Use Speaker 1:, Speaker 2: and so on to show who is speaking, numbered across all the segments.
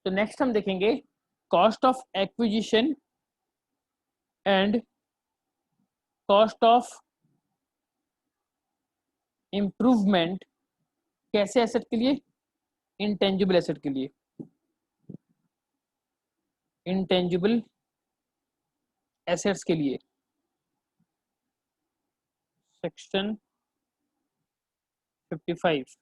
Speaker 1: तो नेक्स्ट हम देखेंगे cost of acquisition and cost of improvement. कैसे एसेट के लिए? इंटेंजिबल एसेट के लिए। इंटेंजिबल एसेट्स के लिए सेक्शन 55।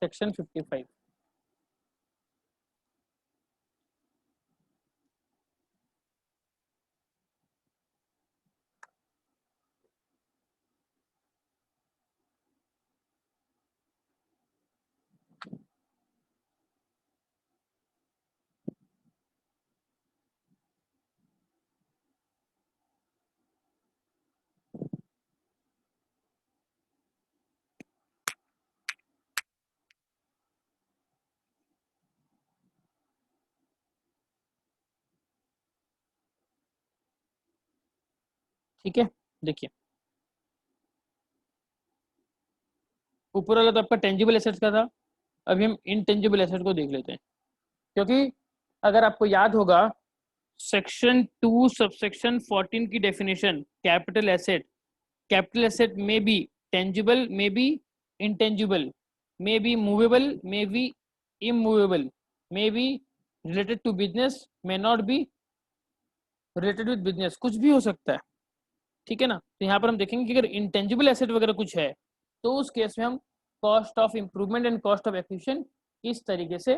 Speaker 1: सेक्शन 55। ठीक है, देखिए ऊपर वाला तो आपका टेंजिबल एसेट्स का था, अभी हम इनटेंजिबल एसेट को देख लेते हैं। क्योंकि अगर आपको याद होगा सेक्शन 2 सबसेक्शन 14 की डेफिनेशन कैपिटल एसेट में बी टेंजिबल, में बी इंटेंजिबल, में बी मूवेबल, में बी इमूवेबल, में बी रिलेटेड टू बिजनेस, में not be related with business, कुछ भी हो सकता है। ठीक है ना। तो यहाँ पर हम देखेंगे कि अगर इंटेंजिबल एसेट वगैरह कुछ है तो उस केस में हम cost of improvement and cost of acquisition इस तरीके से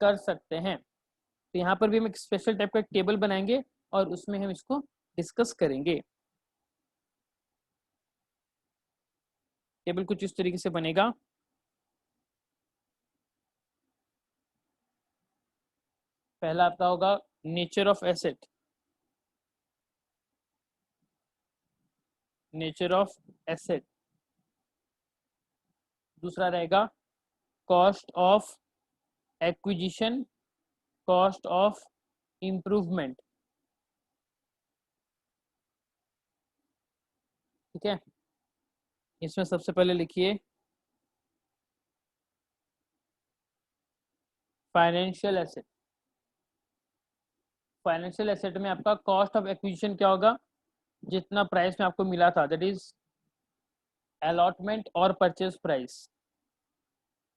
Speaker 1: कर सकते हैं। तो यहाँ पर भी हम एक स्पेशल टाइप का टेबल बनाएंगे और उसमें हम इसको डिस्कस करेंगे। टेबल कुछ इस तरीके से बनेगा। पहला आपका होगा nature of asset, nature of asset. दूसरा रहेगा cost of acquisition, cost of improvement. ठीक है, इसमें सबसे पहले लिखिए फाइनेंशियल एसेट। फाइनेंशियल एसेट में आपका कॉस्ट ऑफ एक्विजिशन क्या होगा? जितना प्राइस में आपको मिला था, दैट इज अलॉटमेंट और परचेज प्राइस।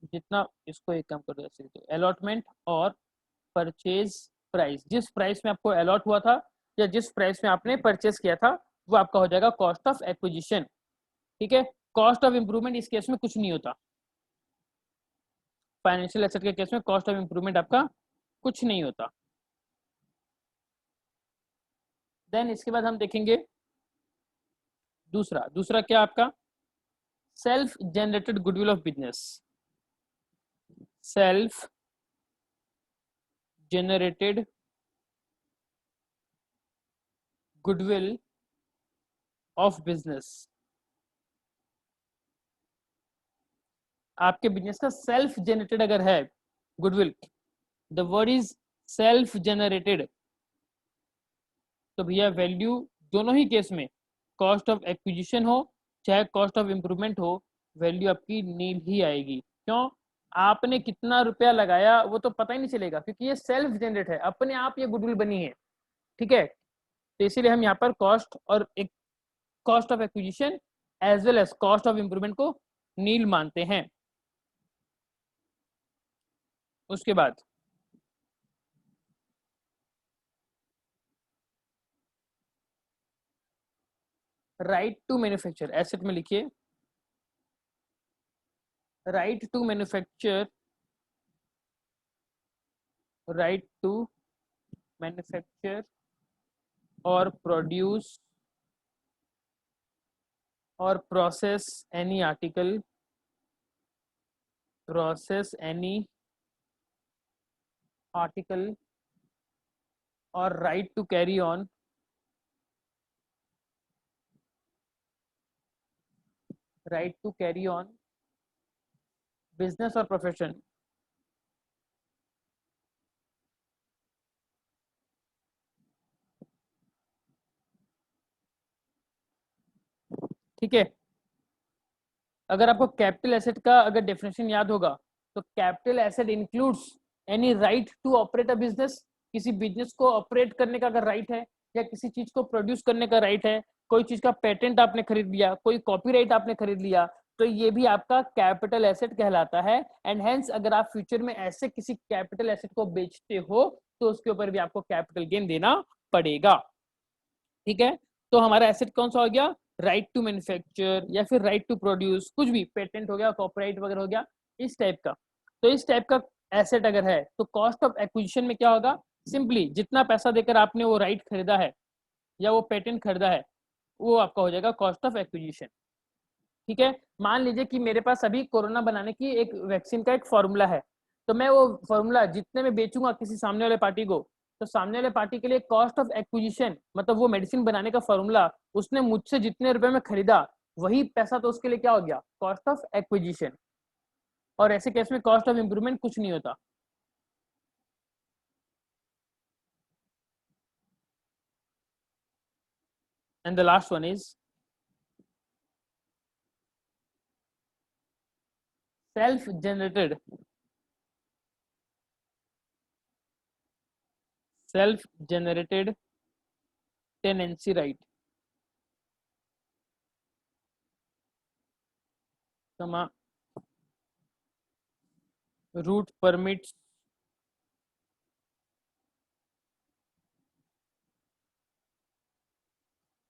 Speaker 1: जितना, इसको एक काम कर दो, अलॉटमेंट और परचेज प्राइस, जिस प्राइस में आपको अलॉट हुआ था या जिस प्राइस में आपने परचेज किया था वो आपका हो जाएगा कॉस्ट ऑफ एक्विजिशन। ठीक है, कॉस्ट ऑफ इंप्रूवमेंट इस केस में कुछ नहीं होता। फाइनेंशियल एसेट के केस में कॉस्ट ऑफ इंप्रूवमेंट आपका कुछ नहीं होता। देन इसके बाद हम देखेंगे दूसरा। दूसरा क्या आपका? Self generated goodwill of business. Self generated goodwill of business. आपके बिजनेस का सेल्फ जनरेटेड अगर है goodwill, the word is self generated, तो भैया वैल्यू दोनों ही केस में, कॉस्ट ऑफ एक्विजिशन हो चाहे कॉस्ट ऑफ इंप्रूवमेंट हो, वैल्यू आपकी नील ही आएगी। क्यों? आपने कितना रुपया लगाया वो तो पता ही नहीं चलेगा, क्योंकि ये सेल्फ जनरेट है, अपने आप ये गुडविल बनी है। ठीक है, तो इसीलिए हम यहाँ पर कॉस्ट और एक cost of acquisition as well as cost of improvement को नील मानते हैं। उसके बाद राइट टू मैन्युफैक्चर एसेट में लिखिए right to manufacture, right to manufacture और प्रोड्यूस और process any article, process any article और right to carry on, right to carry on business और प्रोफेशन। ठीक है, अगर आपको कैपिटल एसेट का अगर डेफिनेशन याद होगा तो capital asset includes any right to operate a business, किसी बिजनेस को ऑपरेट करने का अगर राइट है, या किसी चीज को प्रोड्यूस करने का राइट है, कोई चीज का पेटेंट आपने खरीद लिया, कोई कॉपीराइट आपने खरीद लिया, तो ये भी आपका कैपिटल एसेट कहलाता है। एंड हेंस अगर आप फ्यूचर में ऐसे किसी कैपिटल एसेट को बेचते हो तो उसके ऊपर भी आपको कैपिटल गेन देना पड़ेगा। ठीक है, तो हमारा एसेट कौन सा हो गया, राइट टू मैन्युफैक्चर या फिर राइट टू प्रोड्यूस, कुछ भी पेटेंट हो गया, कॉपीराइट वगैरह हो गया, इस टाइप का। तो इस टाइप का एसेट अगर है तो कॉस्ट ऑफ एक्विजिशन में क्या होगा, सिंपली जितना पैसा देकर आपने वो राइट खरीदा है या वो पेटेंट खरीदा है वो आपका हो जाएगा कॉस्ट ऑफ एक्विजिशन। ठीक है, मान लीजिए कि मेरे पास अभी कोरोना बनाने की एक वैक्सीन का एक फॉर्मूला है, तो मैं वो फॉर्मूला जितने में बेचूंगा किसी सामने वाले पार्टी को, तो सामने वाले पार्टी के लिए कॉस्ट ऑफ एक्विजिशन मतलब वो मेडिसिन बनाने का फॉर्मूला उसने मुझसे जितने रुपए में खरीदा वही पैसा तो उसके लिए क्या हो गया, कॉस्ट ऑफ एक्विजिशन। और ऐसे केस में कॉस्ट ऑफ इंप्रूवमेंट कुछ नहीं होता। And the last one is self generated, self generated tenancy right, route permits,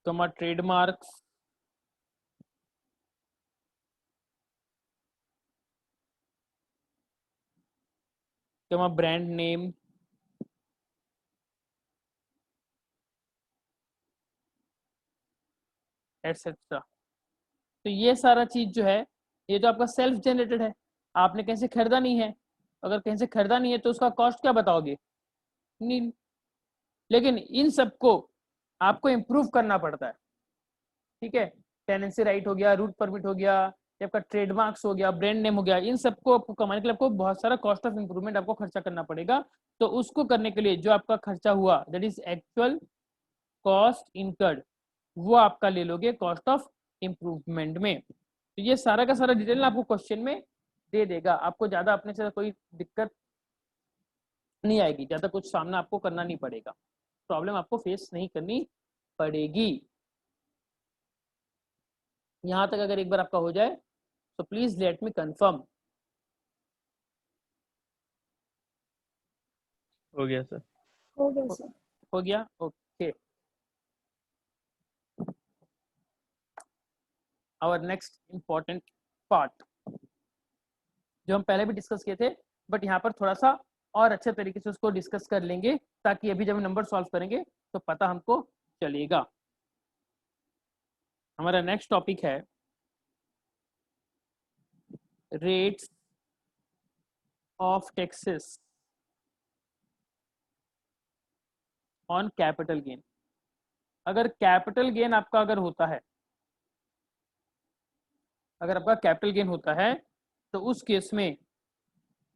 Speaker 1: trademarks, brand name, etcetera. तो ये सारा चीज जो है ये तो आपका सेल्फ जनरेटेड है, आपने कहीं से खरीदा नहीं है। अगर कहीं से खरीदा नहीं है तो उसका कॉस्ट क्या बताओगे, नील। लेकिन इन सबको आपको इम्प्रूव करना पड़ता है। ठीक है, टेनेंसी राइट हो गया, रूट परमिट हो गया, ये आपका ट्रेडमार्क्स हो गया, ब्रांड नेम हो गया, इन सबको आपको कमाने के लिए आपको बहुत सारा कॉस्ट ऑफ इंप्रूवमेंट आपको खर्चा करना पड़ेगा। तो उसको करने के लिए जो आपका खर्चा हुआ that is actual cost incurred, वो आपका ले लोगे कॉस्ट ऑफ इम्प्रूवमेंट में। तो ये सारा का सारा डिटेल आपको क्वेश्चन में दे देगा, आपको ज्यादा अपने से कोई दिक्कत नहीं आएगी, ज्यादा कुछ सामना आपको करना नहीं पड़ेगा, प्रॉब्लम आपको फेस नहीं करनी पड़ेगी। यहां तक अगर एक बार आपका हो जाए तो प्लीज लेट मी कंफर्म।
Speaker 2: हो गया सर।
Speaker 3: हो गया सर।
Speaker 1: हो गया, okay. Our next important part जो हम पहले भी डिस्कस किए थे, बट यहाँ पर थोड़ा सा और अच्छे तरीके से उसको डिस्कस कर लेंगे ताकि अभी जब हम नंबर सॉल्व करेंगे तो पता हमको चलेगा। हमारा नेक्स्ट टॉपिक है rates of taxes on capital gain. अगर कैपिटल गेन आपका अगर होता है, अगर आपका कैपिटल गेन होता है तो उस केस में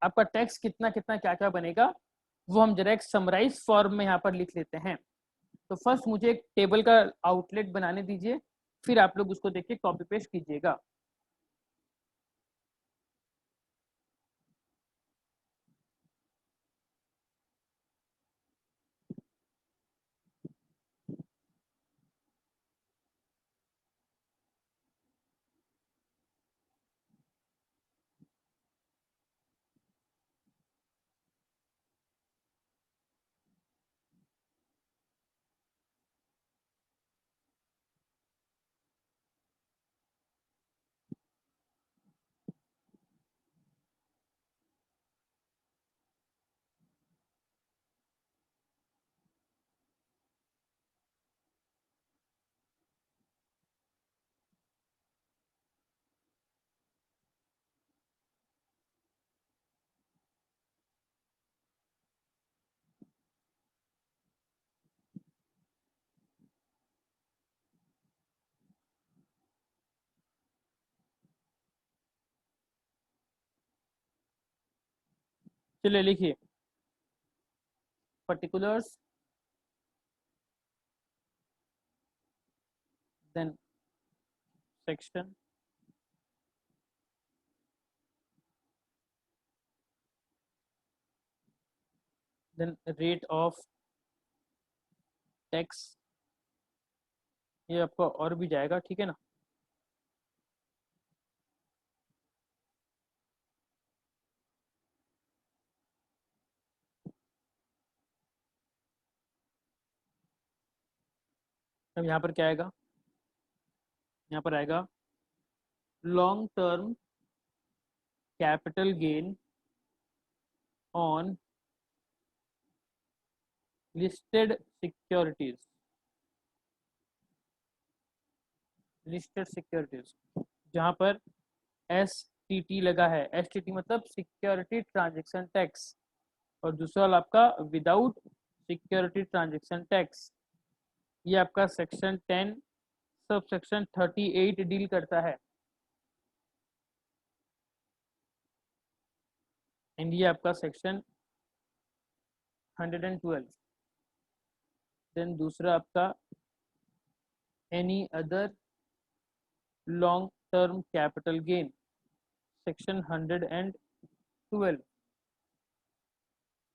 Speaker 1: आपका टैक्स कितना कितना क्या क्या बनेगा वो हम जरा एक समराइज फॉर्म में यहाँ पर लिख लेते हैं। तो फर्स्ट मुझे एक टेबल का आउटलेट बनाने दीजिए, फिर आप लोग उसको देख के कॉपी पेस्ट कीजिएगा। चलिए लिखिए particulars, then section, then rate of tax, ये आपका और भी जाएगा, ठीक है ना। अब यहाँ पर क्या आएगा, यहाँ पर आएगा long term capital gain on listed securities, listed securities जहाँ पर एस टी टी लगा है, एस टी टी मतलब सिक्योरिटी ट्रांजेक्शन टैक्स, और दूसरा वाला आपका विदाउट सिक्योरिटी ट्रांजेक्शन टैक्स। ये आपका सेक्शन 10 सब सेक्शन 38 डील करता है, एंड ये आपका सेक्शन 112। देन दूसरा आपका any other long term capital gain, section 112।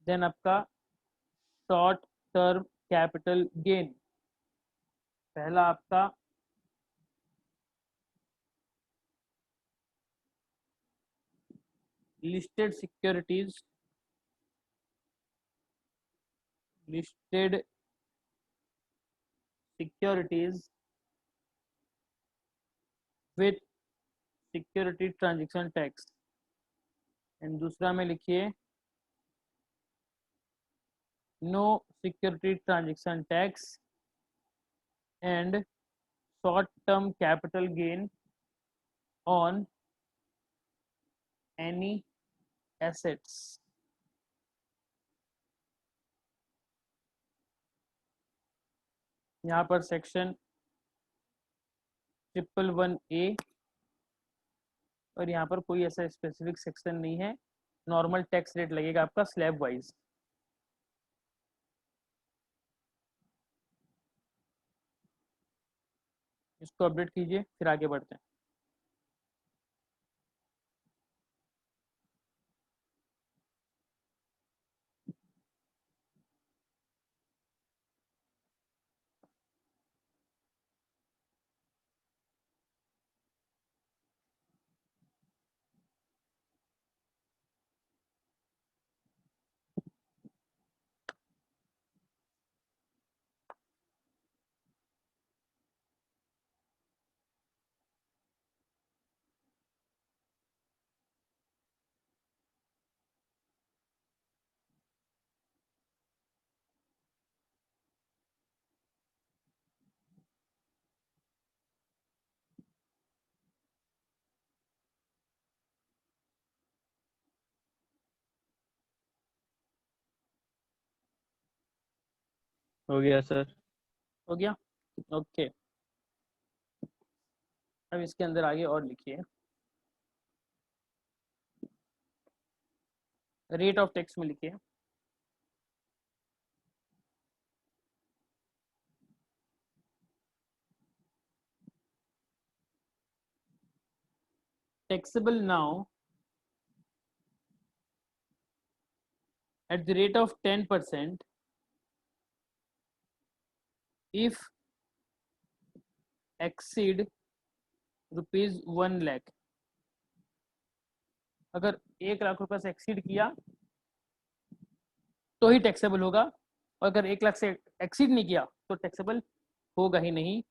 Speaker 1: Then आपका शॉर्ट टर्म कैपिटल गेन, पहला आपका listed securities, listed securities with security transaction tax, and दूसरा में लिखिए no security transaction tax and short term capital gain on any assets. यहाँ पर section 111A, और यहाँ पर कोई ऐसा स्पेसिफिक सेक्शन नहीं है, नॉर्मल टैक्स रेट लगेगा आपका स्लैब वाइज। इसको अपडेट कीजिए, फिर आगे बढ़ते हैं।
Speaker 2: हो गया सर।
Speaker 1: हो गया, ओके। अब इसके अंदर आगे और लिखिए, रेट ऑफ टैक्स में लिखिए taxable now at the rate of 10% if exceed ₹1 lakh. अगर 1 लाख रुपए से एक्सीड किया तो ही टैक्सेबल होगा, और अगर 1 लाख से एक्सीड नहीं किया तो टैक्सेबल होगा ही नहीं।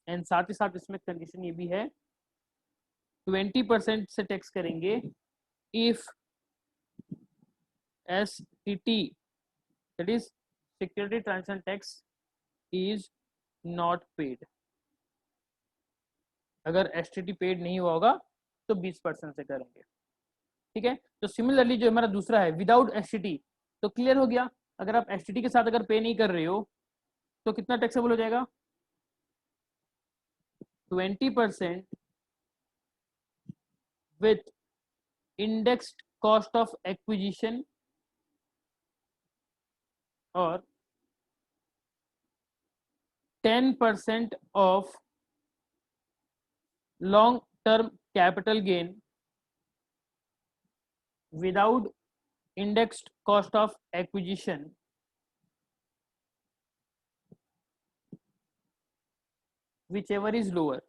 Speaker 1: एंड साथ ही साथ इसमें कंडीशन ये भी है 20% से टैक्स करेंगे if STT, that is security transaction tax, is not paid। अगर STT पेड नहीं हुआ होगा तो 20% से करेंगे, ठीक है। तो सिमिलरली जो हमारा दूसरा है विदाउट STT, तो क्लियर हो गया, अगर आप STT के साथ अगर पे नहीं कर रहे हो तो कितना टैक्सेबल हो जाएगा, 20% with indexed cost of acquisition और 10% of long term capital gain without indexed cost of acquisition whichever is lower.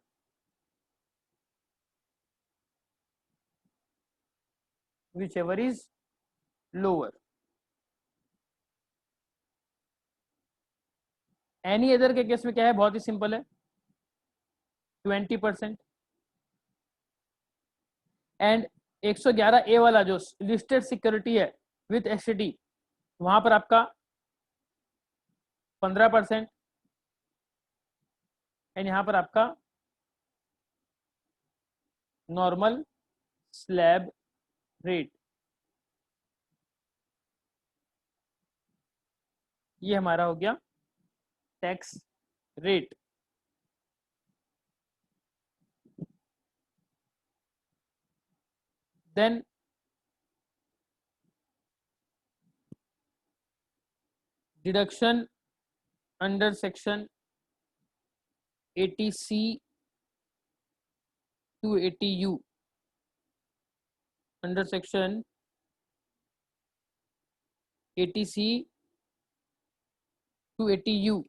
Speaker 1: Whichever is lower. Any other के केस में क्या है, बहुत ही सिंपल है, 20%. एंड 111A वाला जो लिस्टेड सिक्योरिटी है विथ एसटी, वहां पर आपका 15%. एंड यहां पर आपका नॉर्मल स्लैब रेट. ये हमारा हो गया tax rate. Then deduction under section 80C to 80U. Under section 80C to 80U.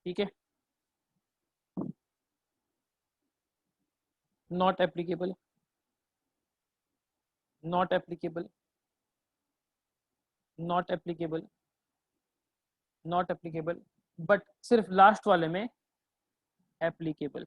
Speaker 1: ठीक है, not applicable, not applicable, not applicable, not applicable, but सिर्फ लास्ट वाले में एप्लीकेबल.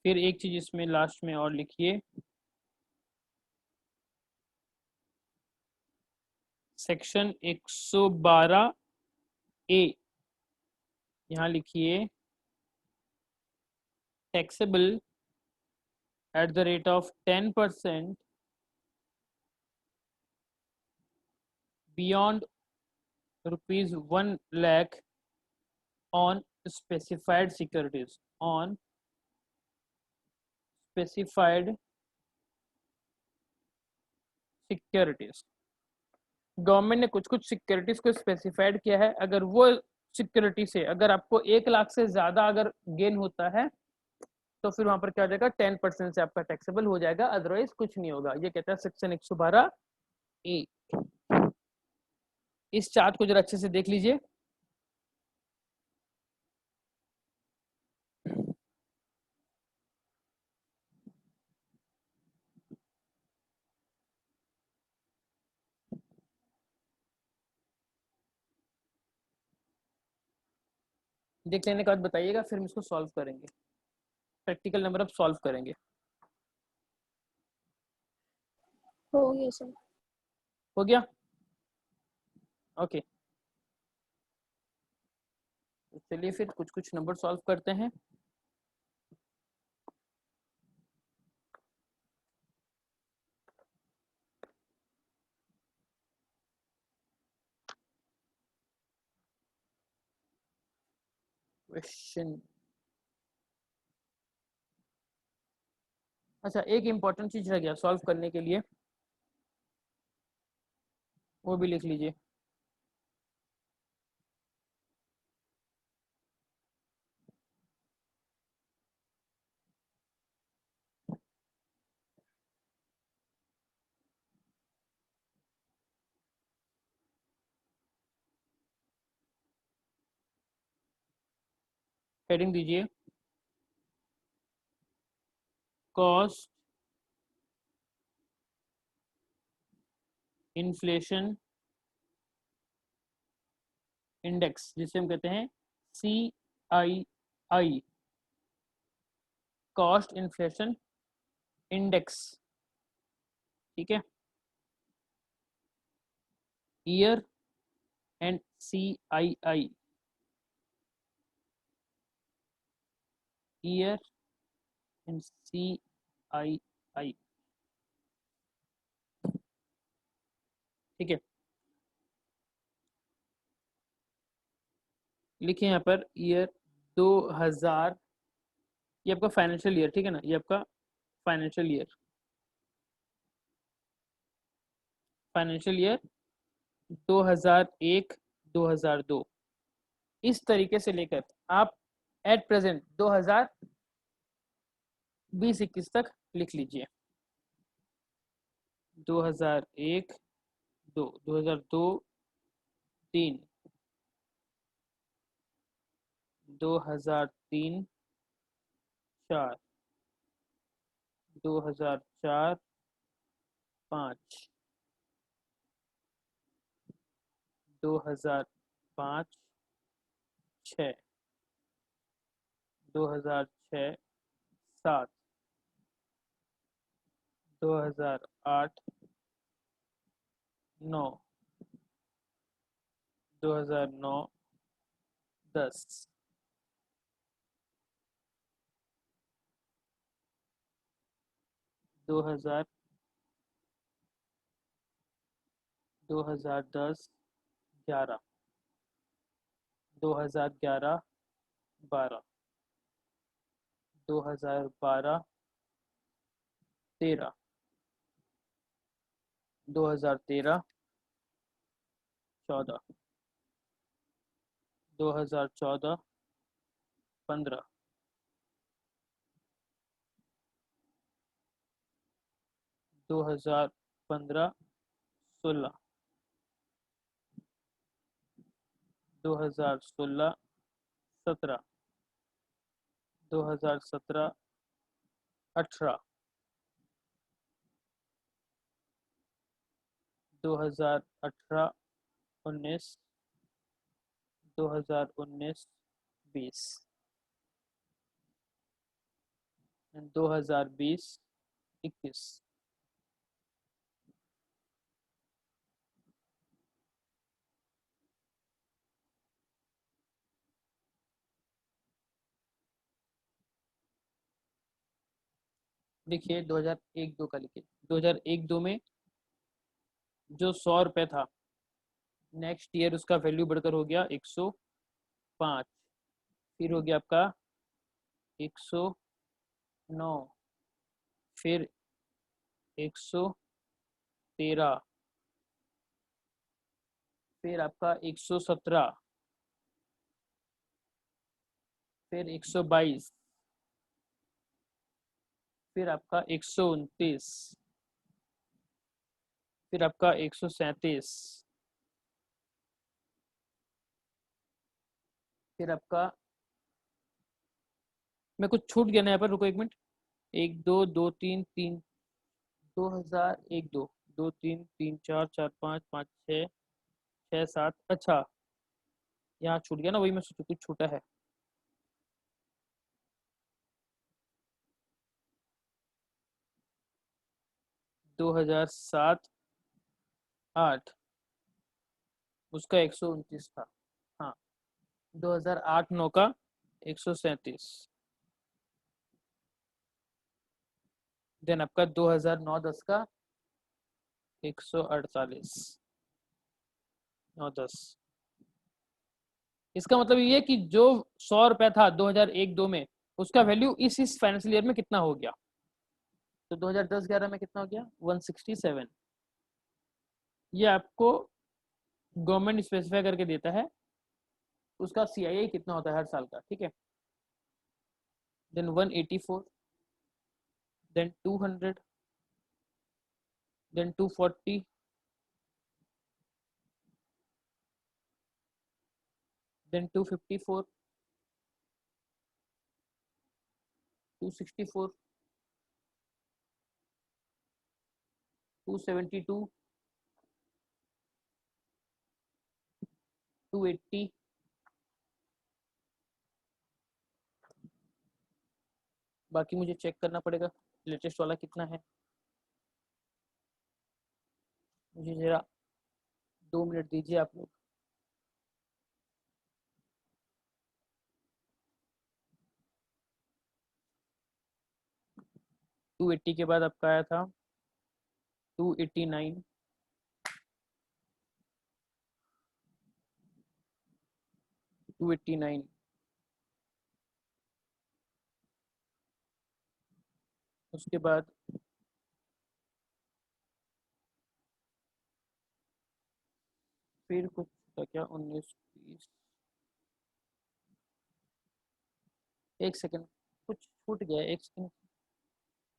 Speaker 1: फिर एक चीज इसमें लास्ट में और लिखिए, सेक्शन 112A, यहाँ लिखिए taxable at the rate of 10% beyond ₹1 lakh on specified securities, on specified securities. Government ने कुछ कुछ सिक्योरिटीज को स्पेसिफाइड किया है, अगर वो सिक्योरिटी से अगर आपको 1 लाख से ज्यादा अगर गेन होता है तो फिर वहां पर क्या हो जाएगा, 10% से आपका टैक्सेबल हो जाएगा, अदरवाइज कुछ नहीं होगा. ये कहता है सेक्शन 112A. इस चार्ट को जरा अच्छे से देख लीजिए. देख लेने के बाद बताइएगा, फिर हम इसको सॉल्व करेंगे, प्रैक्टिकल नंबर अब सॉल्व करेंगे.
Speaker 2: हो गया सर.
Speaker 1: हो गया, ओके. तो चलिए फिर कुछ कुछ नंबर सॉल्व करते हैं. क्वेश्चन, अच्छा एक इंपॉर्टेंट चीज रह गया सॉल्व करने के लिए, वो भी लिख लीजिए. हेडिंग दीजिए, कॉस्ट इन्फ्लेशन इंडेक्स, जिसे हम कहते हैं CII. आई, कॉस्ट इन्फ्लेशन इंडेक्स, ठीक है, year and CII, year and CII, ठीक है। लिखिए यहाँ पर ईयर 2000, ये आपका फाइनेंशियल ईयर, ठीक है ना, ये आपका फाइनेंशियल ईयर, फाइनेंशियल ईयर 2001 2002, इस तरीके से लेकर आप एट प्रेजेंट 2020-21 तक लिख लीजिए। 2001 2 2002 3 2003 4 2004 5 2005 6 2006 7 2008 9 2009 10 2000 2010 11 2011 12 2012 13 2013 14 2014 15 2015 16 2016 17 2017 18 2018 19 2019 20 2020 21। देखिए 2001-2 का लिखिए, 2001-2 में जो 100 रुपये था, नेक्स्ट ईयर उसका वैल्यू बढ़कर हो गया 105, फिर हो गया आपका 109, फिर 113, फिर आपका 117, फिर 122, फिर आपका 129, फिर आपका 137, फिर आपका, मैं कुछ छूट गया ना यहाँ पर, रुको एक मिनट, 1 2 2 3 3 2001 2 2 3 3 4 4 5 5 6 6 7, अच्छा यहाँ छूट गया ना, वही मैं सोचू कुछ छूटा है। 2007 8 उसका 129 था, हाँ, 2008 9 का 137, देन आपका 2009 10 का 148 9 10। इसका मतलब ये है कि जो 100 रुपया था 2001-2 में, उसका वैल्यू इस फाइनेंशियल ईयर में कितना हो गया, तो 2010-11 में कितना हो गया 167। ये आपको गवर्नमेंट स्पेसिफाई करके देता है उसका CII कितना होता है हर साल का, ठीक है। देन 184, देन 200, देन 240, देन 254, 264, 272, 280, बाकी मुझे चेक करना पड़ेगा लेटेस्ट वाला कितना है। मुझे जरा 2 मिनट दीजिए आप लोग। टू 80 के बाद आपका आया था 289, 289, उसके बाद फिर कुछ था क्या 19, 20, एक सेकंड कुछ छूट गया, एक सेकंड।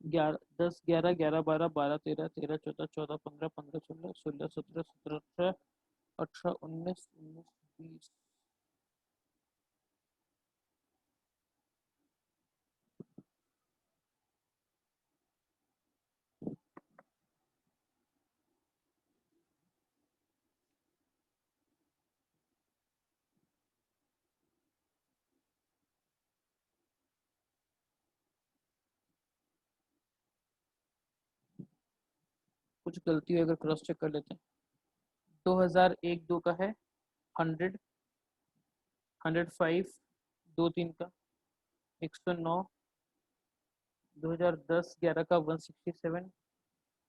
Speaker 1: 11, 10, 11, 11, 12, 12, 13, 13, 14, 14, 15, 15, 16, 16, 17, 17, 18, 18, 19, 19, 20। कुछ गलती हो अगर क्रॉस चेक कर लेते हैं। 2001-2 का है 100, 105, 2-3 का 109, 2010-11 का 167,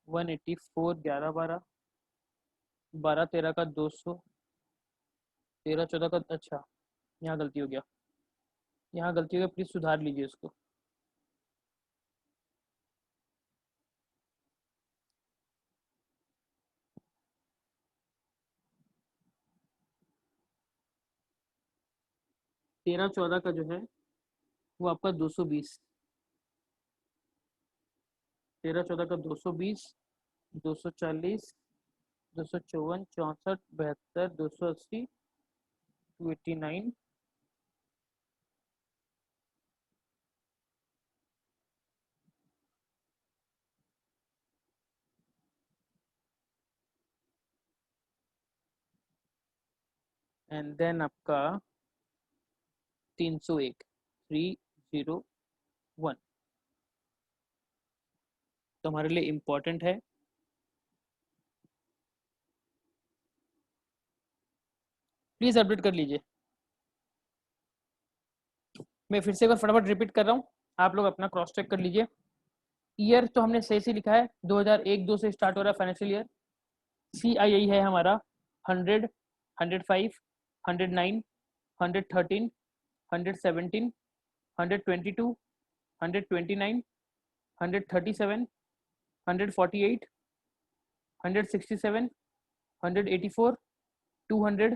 Speaker 1: 184, 11-12, 12-13 का 200, 13-14 का, अच्छा यहाँ गलती हो गया, यहाँ गलती हो गया, प्लीज सुधार लीजिए इसको। तेरह चौदह का जो है वो आपका 220, 13-14 का 220, 240, 254, 64, 72, 280, 289, एंड देन आपका 301, 301। तो हमारे लिए इम्पोर्टेंट है, प्लीज अपडेट कर लीजिए। मैं फिर से एक बार फटाफट रिपीट कर रहा हूँ, आप लोग अपना क्रॉस चेक कर लीजिए। ईयर तो हमने सही से लिखा है, 2001-2 से स्टार्ट हो रहा है फाइनेंशियल ईयर। CII है हमारा 100, 105, 109, 113, 117, 122, 129, 137, 148, 167, 184, 200,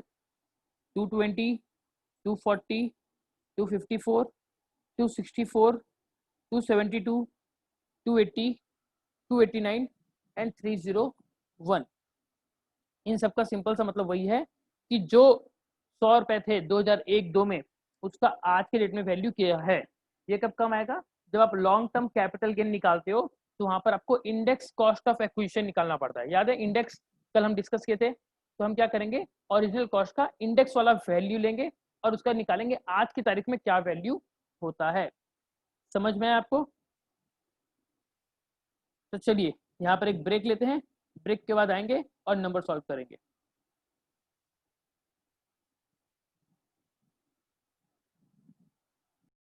Speaker 1: 220, 240, 254, 264, 272, 280, 289 एंड 301। इन सबका सिंपल सा मतलब वही है कि जो 100 रुपए थे 2001-2 में, उसका आज के डेट में वैल्यू क्या है। ये कब कम आएगा, जब आप लॉन्ग टर्म कैपिटल गेन निकालते हो तो वहां पर आपको इंडेक्स कॉस्ट ऑफ एक्विजिशन निकालना पड़ता है। याद है इंडेक्स कल हम डिस्कस किए थे, तो हम क्या करेंगे, ओरिजिनल कॉस्ट का इंडेक्स वाला वैल्यू लेंगे और उसका निकालेंगे आज की तारीख में क्या वैल्यू होता है। समझ में आया आपको? तो चलिए यहाँ पर एक ब्रेक लेते हैं, ब्रेक के बाद आएंगे और नंबर सॉल्व करेंगे।